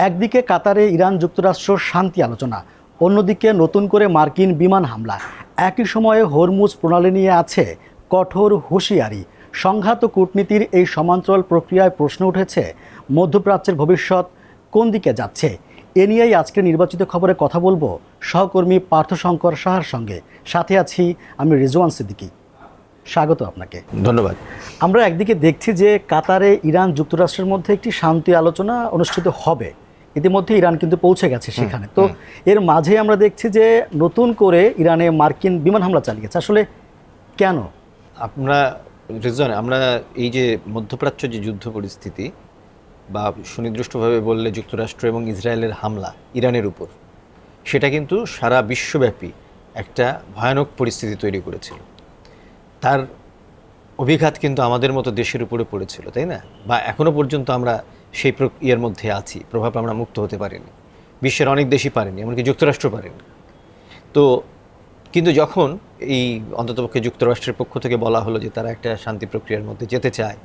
একদিকে কাতারে ইরান যুক্তরাষ্ট্র শান্তি আলোচনা, অন্যদিকে নতুন করে মার্কিন বিমান হামলা। একই সময়ে হরমুজ প্রণালী নিয়ে আছে কঠোর হুঁশিয়ারি। সংঘাত ও কূটনীতির এই সমান্তরাল প্রক্রিয়ায় প্রশ্ন উঠেছে, মধ্যপ্রাচ্যের ভবিষ্যৎ কোন দিকে যাচ্ছে? এ নিয়েই আজকের নির্বাচিত খবরে কথা বলবো সহকর্মী পার্থশঙ্কর সাহার সঙ্গে। সাথে আছি আমি রিজওয়ান সিদ্দিকী। স্বাগত আপনাকে। ধন্যবাদ। আমরা একদিকে দেখছি যে কাতারে ইরান যুক্তরাষ্ট্রের মধ্যে একটি শান্তি আলোচনা অনুষ্ঠিত হবে, ইতিমধ্যে ইরান কিন্তু পৌঁছে গেছে সেখানে। তো এর মাঝে আমরা দেখছি যে নতুন করে ইরানে মার্কিন বিমান হামলা চালিয়েছে। আসলে কেন? আমরা এই যে মধ্যপ্রাচ্য যে যুদ্ধ পরিস্থিতি বা সুনির্দিষ্টভাবে বললে যুক্তরাষ্ট্র এবং ইসরায়েলের হামলা ইরানের উপর, সেটা কিন্তু সারা বিশ্বব্যাপী একটা ভয়ানক পরিস্থিতি তৈরি করেছিল। তার অভিঘাত কিন্তু আমাদের মতো দেশের উপরে পড়েছিল, তাই না? বা এখনও পর্যন্ত আমরা সেই প্রক্রিয়ার মধ্যে আছি, প্রভাব আমরা মুক্ত হতে পারিনি। বিশ্বের অনেক দেশই পারেনি, এমনকি যুক্তরাষ্ট্র পারেনি। তো কিন্তু যখন এই অন্ততপক্ষে যুক্তরাষ্ট্রের পক্ষ থেকে বলা হলো যে তারা একটা শান্তি প্রক্রিয়ার মধ্যে যেতে চায়,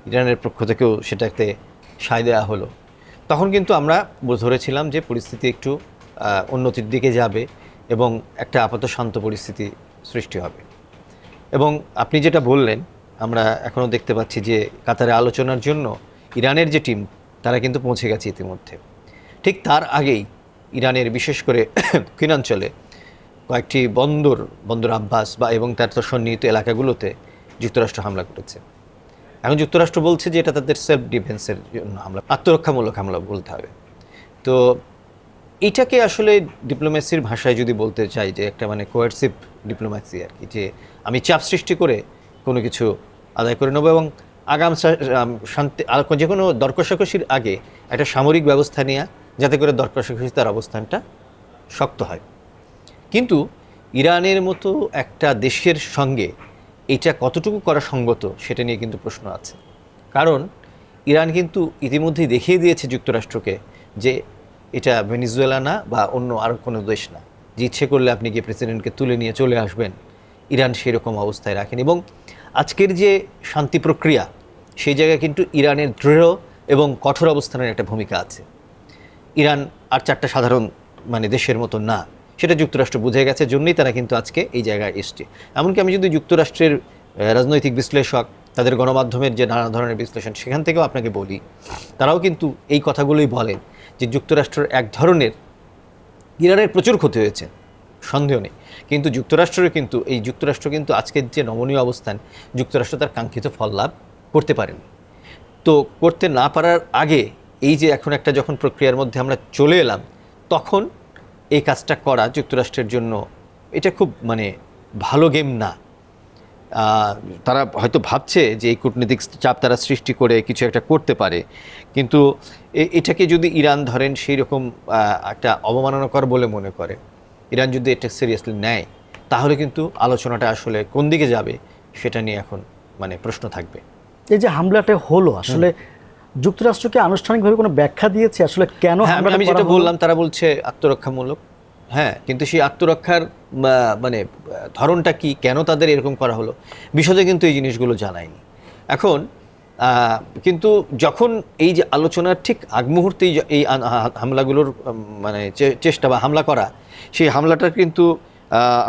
ইরানের পক্ষ থেকেও সেটাতে সায় দেওয়া হলো, তখন কিন্তু আমরা ধরেছিলাম যে পরিস্থিতি একটু উন্নতির দিকে যাবে এবং একটা আপাতত শান্ত পরিস্থিতি সৃষ্টি হবে। এবং আপনি যেটা বললেন, আমরা এখনও দেখতে পাচ্ছি যে কাতারে আলোচনার জন্য ইরানের যে টিম, তারা কিন্তু পৌঁছে গেছে ইতিমধ্যে। ঠিক তার আগেই ইরানের বিশেষ করে দক্ষিণাঞ্চলে কয়েকটি বন্দর আব্বাস এবং তার সন্নিহিত এলাকাগুলোতে যুক্তরাষ্ট্র হামলা করেছে। এখন যুক্তরাষ্ট্র বলছে যে এটা তাদের সেলফ ডিফেন্সের জন্য হামলা, আত্মরক্ষামূলক হামলা বলতে হবে। তো এটাকে আসলে ডিপ্লোম্যাসির ভাষায় যদি বলতে চাই যে একটা কোয়ার্সিভ ডিপ্লোম্যাসি আর কি, যে আমি চাপ সৃষ্টি করে কোনো কিছু আদায় করে নেবো এবং আগাম শান্তি যে কোনো দর কষাকষির আগে একটা সামরিক ব্যবস্থা নেওয়া, যাতে করে দর কষাকষি তার অবস্থানটা শক্ত হয়। কিন্তু ইরানের মতো একটা দেশের সঙ্গে এটা কতটুকু করা সঙ্গত, সেটা নিয়ে কিন্তু প্রশ্ন আছে। কারণ ইরান কিন্তু ইতিমধ্যেই দেখিয়ে দিয়েছে যুক্তরাষ্ট্রকে যে এটা ভেনিজুয়েলা না বা অন্য আরও কোনো দেশ না, যে ইচ্ছে করলে আপনি গিয়ে প্রেসিডেন্টকে তুলে নিয়ে চলে আসবেন। ইরান সেই রকম অবস্থায় রাখেন এবং আজকের যে শান্তি প্রক্রিয়া, সেই জায়গায় কিন্তু ইরানের দৃঢ় এবং কঠোর অবস্থানের একটা ভূমিকা আছে। ইরান আর চারটা সাধারণ দেশের মতো না, সেটা যুক্তরাষ্ট্র বুঝে গেছে, জন্যই তারা কিন্তু আজকে এই জায়গায় এসছে। এমনকি আমি যদি যুক্তরাষ্ট্রের রাজনৈতিক বিশ্লেষক, তাদের গণমাধ্যমের যে নানা ধরনের বিশ্লেষণ, সেখান থেকেও আপনাকে বলি, তারাও কিন্তু এই কথাগুলোই বলেন যে যুক্তরাষ্ট্রের এক ধরনের ইরানের প্রচুর ক্ষতি হয়েছে, সন্দেহ নেই। কিন্তু যুক্তরাষ্ট্র কিন্তু আজকের যে নমনীয় অবস্থান, যুক্তরাষ্ট্র তার কাঙ্ক্ষিত ফল লাভ করতে পারেনি। তো করতে না পারার আগে এই যে এখন একটা যখন প্রক্রিয়ার মধ্যে আমরা চলে এলাম, তখন এই কাজটা করা যুক্তরাষ্ট্রের জন্য এটা খুব ভালো গেম না। তারা হয়তো ভাবছে যে এই কূটনৈতিক চাপ তারা সৃষ্টি করে কিছু একটা করতে পারে, কিন্তু এটাকে যদি ইরান ধরেন সেই রকম একটা অবমাননাকর বলে মনে করে, ইরান যদি এটা সিরিয়াসলি নেয়, তাহলে কিন্তু আলোচনাটা আসলে কোন দিকে যাবে সেটা নিয়ে এখন প্রশ্ন থাকবে। এই যে হামলাটা হলো, আসলে যুক্তরাষ্ট্রকে আনুষ্ঠানিকভাবে কোনো ব্যাখ্যা দিয়েছে আসলে কেন? আমি যেটা বললাম, তারা বলছে আত্মরক্ষামূলক। হ্যাঁ, কিন্তু সেই আত্মরক্ষার ধরনটা কি, কেন তাদের এরকম করা হলো, বিশদে কিন্তু এই জিনিসগুলো জানায়নি। এখন কিন্তু যখন এই যে আলোচনার ঠিক আগ মুহূর্তেই এই হামলাগুলোর চেষ্টা বা হামলা করা, সেই হামলাটার কিন্তু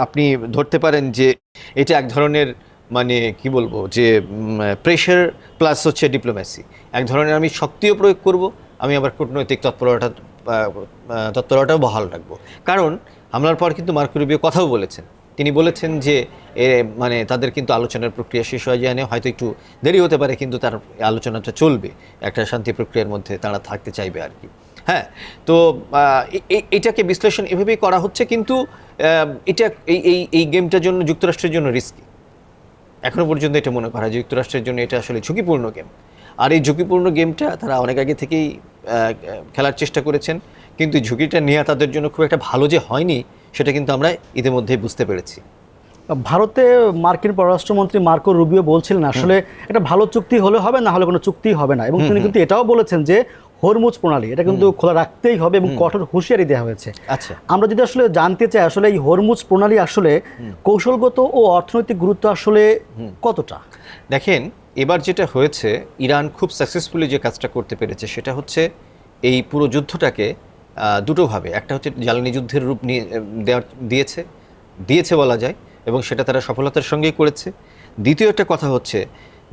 আপনি ধরতে পারেন যে এটা এক ধরনের কি বলবো, যে প্রেশার প্লাস হচ্ছে ডিপ্লোম্যাসি। এক ধরনের আমি শক্তিও প্রয়োগ করব, আমি আবার কূটনৈতিক তৎপরতাও বহাল রাখবো। কারণ হামলার পর কিন্তু মার্কো রুবিও কথাও বলেছেন, তিনি বলেছেন যে তাদের কিন্তু আলোচনার প্রক্রিয়া শেষ হয়ে যায়, হয়তো একটু দেরি হতে পারে, কিন্তু তার আলোচনাটা চলবে, একটা শান্তি প্রক্রিয়ার মধ্যে তারা থাকতে চাইবে আর কি। হ্যাঁ, তো এটাকে বিশ্লেষণ এভাবেই করা হচ্ছে, কিন্তু এটা এই গেমটার জন্য যুক্তরাষ্ট্রের জন্য রিস্কি। এখনও পর্যন্ত এটা মনে করা হয় যুক্তরাষ্ট্রের জন্য এটা আসলে ঝুঁকিপূর্ণ গেম। আর এই ঝুঁকিপূর্ণ গেমটা তারা অনেক আগে থেকেই খেলার চেষ্টা করেছেন, কিন্তু ঝুঁকিটা নেওয়া তাদের জন্য খুব একটা ভালো যে হয়নি, সেটা কিন্তু আমরা ইতিমধ্যেই বুঝতে পেরেছি। ভারতে মার্কিন পররাষ্ট্রমন্ত্রী মার্কো রুবিও বলছিলেন আসলে এটা ভালো চুক্তি হলে হবে, না হলে কোনো চুক্তি হবে না। এবং তিনি কিন্তু এটাও বলেছেন যে হরমুজ প্রণালী এটা কিন্তু খোলা রাখতেই হবে এবং কঠোর হুঁশিয়ারি দেওয়া হয়েছে। আচ্ছা, আমরা যদি আসলে জানতে চাই আসলে এই হরমুজ প্রণালী আসলে কৌশলগত ও অর্থনৈতিক গুরুত্ব আসলে কতটা? দেখেন, এবার যেটা হয়েছে, ইরান খুব সাকসেসফুলি যে কাজটা করতে পেরেছে সেটা হচ্ছে এই পুরো যুদ্ধটাকে দুটোভাবে, একটা হচ্ছে জ্বালানি যুদ্ধের রূপ নিয়ে দিয়েছে বলা যায়, এবং সেটা তারা সফলতার সঙ্গেই করেছে। দ্বিতীয় একটা কথা হচ্ছে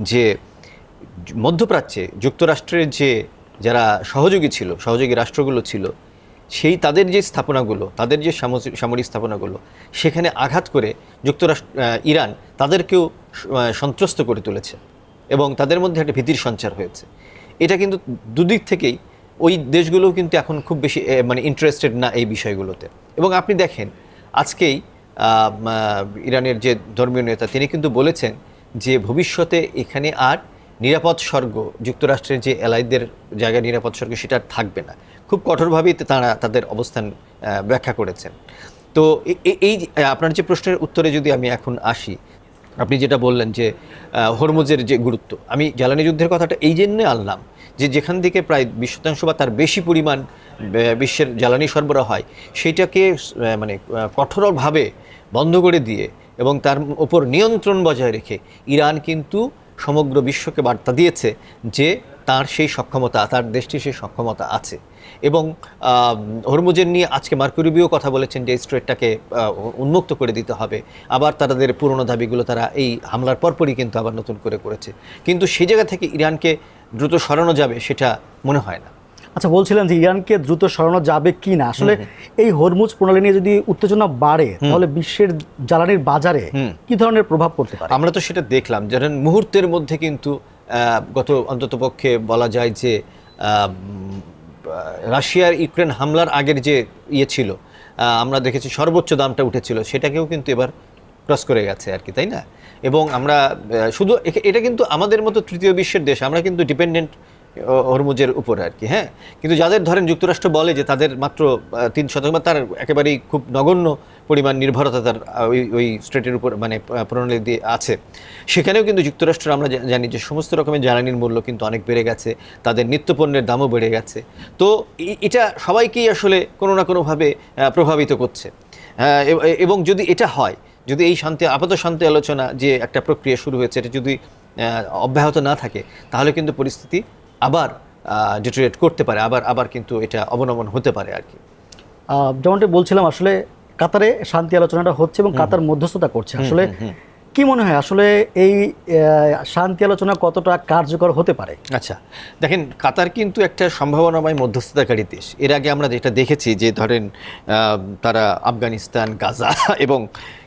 যে মধ্যপ্রাচ্যে যুক্তরাষ্ট্রের যে যারা সহযোগী রাষ্ট্রগুলো ছিল, সেই তাদের যে স্থাপনাগুলো, তাদের যে সামরিক স্থাপনাগুলো, সেখানে আঘাত করে ইরান তাদেরকেও সন্ত্রস্ত করে তুলেছে এবং তাদের মধ্যে একটা ভীতির সঞ্চার হয়েছে। এটা কিন্তু দুদিক থেকেই, ওই দেশগুলোও কিন্তু এখন খুব বেশি মানে ইন্টারেস্টেড না এই বিষয়গুলোতে। এবং আপনি দেখেন আজকেই ইরানের যে ধর্মীয় নেতা, তিনি কিন্তু বলেছেন যে ভবিষ্যতে এখানে আর নিরাপদ স্বর্গ, যুক্তরাষ্ট্রের যে এলাইদের জায়গায় নিরাপদ স্বর্গ, সেটা আর থাকবে না। খুব কঠোরভাবেই তারা তাদের অবস্থান ব্যাখ্যা করেছেন। তো এই আপনার যে প্রশ্নের উত্তরে যদি আমি এখন আসি, আপনি যেটা বললেন যে হরমুজের যে গুরুত্ব, আমি জ্বালানি যুদ্ধের কথাটা এই জন্যে আনলাম যে যেখান থেকে প্রায় 20% বা তার বেশি পরিমাণ বিশ্বের জ্বালানি সরবরাহ হয়, সেইটাকে মানে কঠোরভাবে বন্ধ করে দিয়ে এবং তার ওপর নিয়ন্ত্রণ বজায় রেখে ইরান কিন্তু সমগ্র বিশ্বকে বার্তা দিয়েছে যে তার সেই সক্ষমতা, তার দেশটির সেই সক্ষমতা আছে। এবং হরমুজের নিয়ে আজকে মার্কো রুবিও কথা বলেছেন যে স্ট্রেটটাকে উন্মুক্ত করে দিতে হবে। আবার তাদের পুরনো দাবিগুলো তারা এই হামলার পরপরই কিন্তু আবার নতুন করে করেছে। কিন্তু সেই জায়গা থেকে ইরানকে দ্রুত সরানো যাবে সেটা মনে হয় না। আচ্ছা, বলছিলেন যে ইরানকে দ্রুত সরানো যাবে কি না, আসলে এই হরমুজ প্রণালী নিয়ে যদি উত্তেজনা বাড়ে তাহলে বিশ্বের জ্বালানির বাজারে কি ধরনের প্রভাব পড়তে পারে? আমরা তো সেটা দেখলাম, যেন মুহূর্তের মধ্যে কিন্তু গত অন্ততপক্ষে বলা যায় যে রাশিয়ার ইউক্রেন হামলার আগের যে ছিল, আমরা দেখেছি সর্বোচ্চ দামটা উঠেছিল, সেটাকেও কিন্তু এবার ক্রস করে গেছে আর কি, তাই না? এবং আমরা শুধু এটা কিন্তু আমাদের মতো তৃতীয় বিশ্বের দেশ, আমরা কিন্তু ডিপেন্ডেন্ট হরমুজের উপরে আর কি। হ্যাঁ, কিন্তু যাদের ধরেন যুক্তরাষ্ট্র বলে যে তাদের মাত্র 3%, তার একেবারেই খুব নগণ্য পরিমাণ নির্ভরতা তার ওই স্ট্রেটের উপর মানে প্রণালী দিয়ে আছে, সেখানেও কিন্তু যুক্তরাষ্ট্র আমরা জানি যে সমস্ত রকমের জ্বালানির মূল্য কিন্তু অনেক বেড়ে গেছে, তাদের নিত্যপণ্যের দামও বেড়ে গেছে। তো এটা সবাইকেই আসলে কোনো না কোনোভাবে প্রভাবিত করছে। এবং যদি এটা হয়, যদি এই আপাতত শান্তি আলোচনা যে একটা প্রক্রিয়া শুরু হয়েছে, এটা যদি অব্যাহত না থাকে, তাহলে কিন্তু পরিস্থিতি আবার ডিটেরিয়েট করতে পারে, আবার কিন্তু এটা অবনমন হতে পারে আর কি। যেমনটা বলছিলাম, আসলে কাতারে শান্তি আলোচনাটা হচ্ছে এবং কাতার মধ্যস্থতা করছে। আসলে কি মনে হয় আসলে এই শান্তি আলোচনা কতটা কার্যকর হতে পারে? আচ্ছা, দেখেন, কাতার কিন্তু একটা সম্ভাবনাময় মধ্যস্থতাকারী দেশ। এর আগে আমরা যেটা দেখেছি যে ধরেন তারা আফগানিস্তান, গাজা এবং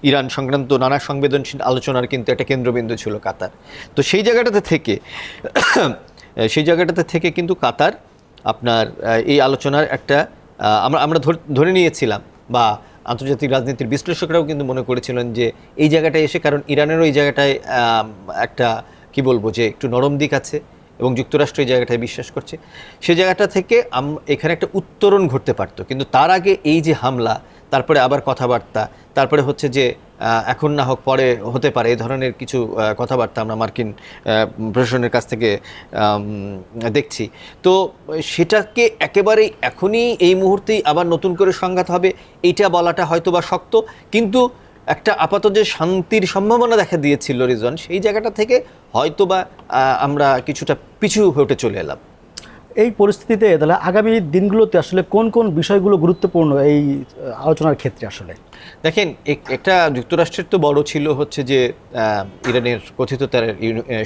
ইরান সংক্রান্ত নানা সংবেদনশীল আলোচনার কিন্তু একটা কেন্দ্রবিন্দু ছিল কাতার। তো সেই জায়গাটাতে থেকে কিন্তু কাতার আপনার এই আলোচনার একটা আমরা ধরে নিয়েছিলাম, বা আন্তর্জাতিক রাজনীতির বিশ্লেষকরাও কিন্তু মনে করেছিলেন যে এই জায়গাটায় এসে, কারণ ইরানেরও এই জায়গাটায় একটা কি বলবো যে একটু নরম দিক আছে এবং যুক্তরাষ্ট্র এই জায়গাটায় বিশ্বাস করছে, সেই জায়গাটা থেকে এখানে একটা উত্তরণ ঘটতে পারতো। কিন্তু তার আগে এই যে হামলা, তারপরে আবার কথাবার্তা, তারপরে হচ্ছে যে এখন না হোক পরে হতে পারে, এই ধরনের কিছু কথাবার্তা আমরা মার্কিন প্রশাসনের কাছ থেকে দেখছি। তো সেটাকে একেবারেই এখনই এই মুহূর্তেই আবার নতুন করে সংঘাত হবে, এইটা বলাটা হয়তো বা শক্ত। কিন্তু একটা আপাতত যে শান্তির সম্ভাবনা দেখা দিয়েছিল রিজন, সেই জায়গাটা থেকে হয়তো বা আমরা কিছুটা পিছু হতে চলে এলাম। এই পরিস্থিতিতে তাহলে আগামী দিনগুলোতে আসলে কোন কোন বিষয়গুলো গুরুত্বপূর্ণ এই আলোচনার ক্ষেত্রে? আসলে দেখেন, একটা যুক্তরাষ্ট্রের তো বড় ছিল হচ্ছে যে ইরানের কথিত তার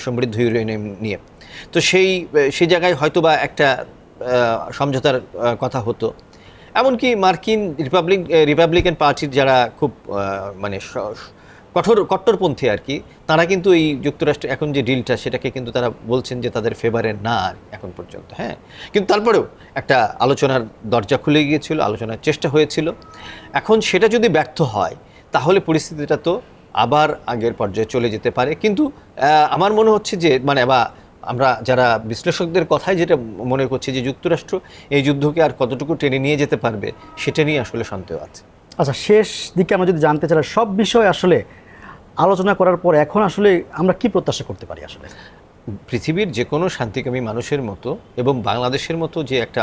সমৃদ্ধ ইউরেনিয়াম নিয়ে, তো সেই জায়গায় হয়তো বা একটা সমঝোতার কথা হতো। এমনকি মার্কিন রিপাবলিকান পার্টির যারা খুব মানে কট্টরপন্থী আর কি, তারা কিন্তু এই যুক্তরাষ্ট্র এখন যে ডিলটা, সেটাকে কিন্তু তারা বলছেন যে তাদের ফেভারে না এখন পর্যন্ত। হ্যাঁ, কিন্তু তারপরেও একটা আলোচনার দরজা খুলে গিয়েছিল, আলোচনার চেষ্টা হয়েছিল। এখন সেটা যদি ব্যর্থ হয়, তাহলে পরিস্থিতিটা তো আবার আগের পর্যায়ে চলে যেতে পারে। কিন্তু আমার মনে হচ্ছে যে বা আমরা যারা বিশ্লেষকদের কথায় যেটা মনে করছি যে যুক্তরাষ্ট্র এই যুদ্ধকে আর কতটুকু টেনে নিয়ে যেতে পারবে, সেটা নিয়ে আসলে সন্দেহ আছে। আচ্ছা, শেষ দিকে আমরা যদি জানতে চাই, সব বিষয় আসলে আলোচনা করার পর এখন আসলে আমরা কি প্রত্যাশা করতে পারি? আসলে পৃথিবীর যে কোনো শান্তিকামী মানুষের মতো এবং বাংলাদেশের মতো যে একটা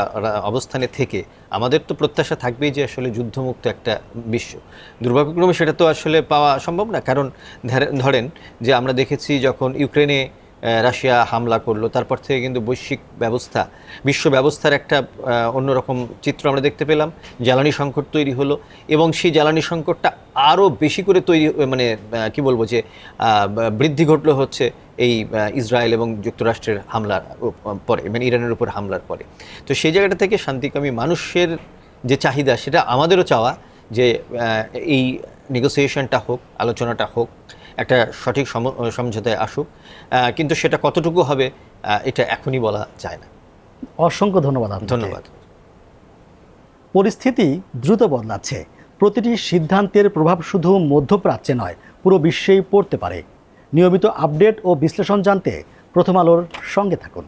অবস্থানে থেকে আমাদের তো প্রত্যাশা থাকবেই যে আসলে যুদ্ধমুক্ত একটা বিশ্ব। দুর্ভাগ্যক্রমে সেটা তো আসলে পাওয়া সম্ভব না, কারণ ধরেন যে আমরা দেখেছি যখন ইউক্রেনে রাশিয়া হামলা করলো, তারপর থেকে কিন্তু বৈশ্বিক ব্যবস্থা, বিশ্ব ব্যবস্থার একটা অন্যরকম চিত্র আমরা দেখতে পেলাম। জ্বালানি সংকট তৈরি হলো এবং সেই জ্বালানি সংকটটা আরও বেশি করে তৈরি, মানে কি বলবো, যে বৃদ্ধি ঘটলো হচ্ছে এই ইসরায়েল এবং যুক্তরাষ্ট্রের হামলার পরে, মানে ইরানের উপর হামলার পরে। তো সেই জায়গাটা থেকে শান্তিকামী মানুষের যে চাহিদা, সেটা আমাদেরও চাওয়া যে এই নেগোসিয়েশনটা হোক, আলোচনাটা হোক, একটা সঠিক সমঝোতায় আসুক, কিন্তু সেটা কতটুকু হবে এটা এখনই বলা যায় না। অসংখ্য ধন্যবাদ আপনাকে। ধন্যবাদ। পরিস্থিতি দ্রুত বদলাচ্ছে। প্রতিটি সিদ্ধান্তের প্রভাব শুধু মধ্যপ্রাচ্যে নয়, পুরো বিশ্বেই পড়তে পারে। নিয়মিত আপডেট ও বিশ্লেষণ জানতে প্রথম আলোর সঙ্গে থাকুন।